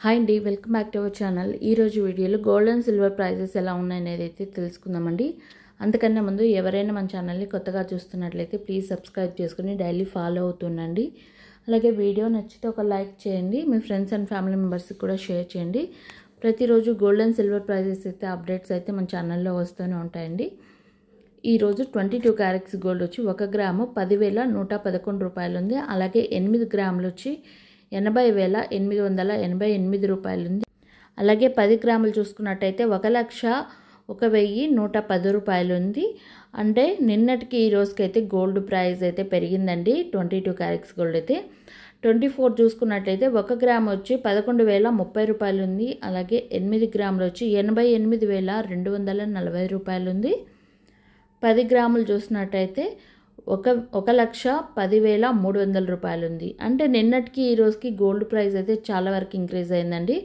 Hi అండి, welcome back to our channel. ఈరోజు వీడియోలో గోల్డ్ అండ్ సిల్వర్ ప్రైజెస్ ఎలా ఉన్నాయనేది అయితే తెలుసుకుందామండి. అంతకన్నా ముందు ఎవరైనా మన ఛానల్ని కొత్తగా చూస్తున్నట్లయితే ప్లీజ్ సబ్స్క్రైబ్ చేసుకుని డైలీ ఫాలో అవుతుండండి. అలాగే వీడియో నచ్చితే ఒక లైక్ చేయండి, మీ ఫ్రెండ్స్ అండ్ ఫ్యామిలీ మెంబర్స్కి కూడా షేర్ చేయండి. ప్రతిరోజు గోల్డ్ అండ్ సిల్వర్ ప్రైజెస్ అయితే అప్డేట్స్ అయితే మన ఛానల్లో వస్తూనే ఉంటాయండి. ఈరోజు 22 క్యారెట్స్ గోల్డ్ వచ్చి 1 గ్రాము 10,111 రూపాయలు ఉంది. అలాగే 8 గ్రాములు వచ్చి 80,888 రూపాయలు ఉంది. అలాగే 10 గ్రాములు చూసుకున్నట్టయితే 1,01,110 రూపాయలు ఉంది. అంటే నిన్నటికి ఈ రోజుకైతే గోల్డ్ ప్రైస్ అయితే పెరిగిందండి. 22 క్యారెట్స్ గోల్డ్ అయితే 24 చూసుకున్నట్టయితే 1 గ్రామ్ వచ్చి 11,030 రూపాయలు ఉంది. అలాగే 8 గ్రాములు వచ్చి 88,240 రూపాయలు ఉంది. 10 గ్రాములు చూసినట్టయితే 1,10,300 రూపాయలు ఉంది. అంటే నిన్నటికి ఈ రోజుకి గోల్డ్ ప్రైస్ అయితే చాలా వరకు ఇంక్రీజ్ అయిందండి.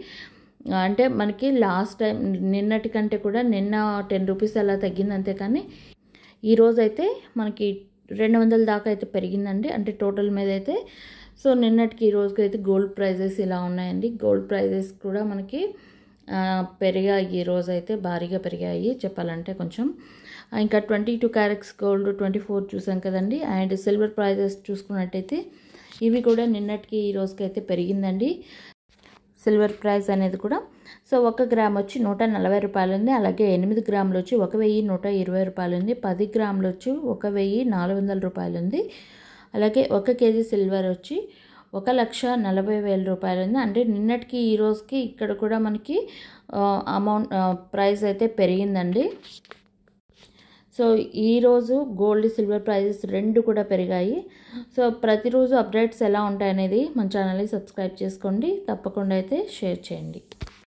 అంటే మనకి లాస్ట్ టైం నిన్నటి కంటే కూడా నిన్న 10 రూపీస్ అలా తగ్గింది, అంతేకాని ఈరోజు అయితే మనకి 200 దాకా అయితే పెరిగిందండి. అంటే టోటల్ మీద అయితే. సో నిన్నటికి ఈ రోజుకి అయితే గోల్డ్ ప్రైజెస్ ఇలా ఉన్నాయండి. గోల్డ్ ప్రైజెస్ కూడా మనకి పెరిగాయి. ఈ రోజు అయితే భారీగా పెరిగాయి చెప్పాలంటే కొంచెం. ఇంకా 22 క్యారెట్స్ గోల్డ్ 24 చూసాం కదండి. అండ్ సిల్వర్ ప్రైజెస్ చూసుకున్నట్టయితే ఇవి కూడా నిన్నటికి ఈ రోజుకి అయితే పెరిగిందండి సిల్వర్ ప్రైస్ అనేది కూడా. సో 1 గ్రామ్ వచ్చి 140 రూపాయలు ఉంది. అలాగే 8 గ్రాములు వచ్చి 1,120 రూపాయలు ఉంది. 10 గ్రాములు వచ్చి 1,400 రూపాయలు ఉంది. అలాగే 1 కేజీ సిల్వర్ వచ్చి 1,40,000 రూపాయలు ఉంది. అంటే నిన్నటికి ఈ రోజుకి ఇక్కడ కూడా మనకి అమౌంట్ ప్రైస్ అయితే పెరిగిందండి. సో ఈరోజు గోల్డ్ సిల్వర్ ప్రైజెస్ రెండు కూడా పెరిగాయి. సో ప్రతిరోజు అప్డేట్స్ ఎలా ఉంటాయనేది మన ఛానల్ని సబ్స్క్రైబ్ చేసుకోండి, తప్పకుండా అయితే షేర్ చేయండి.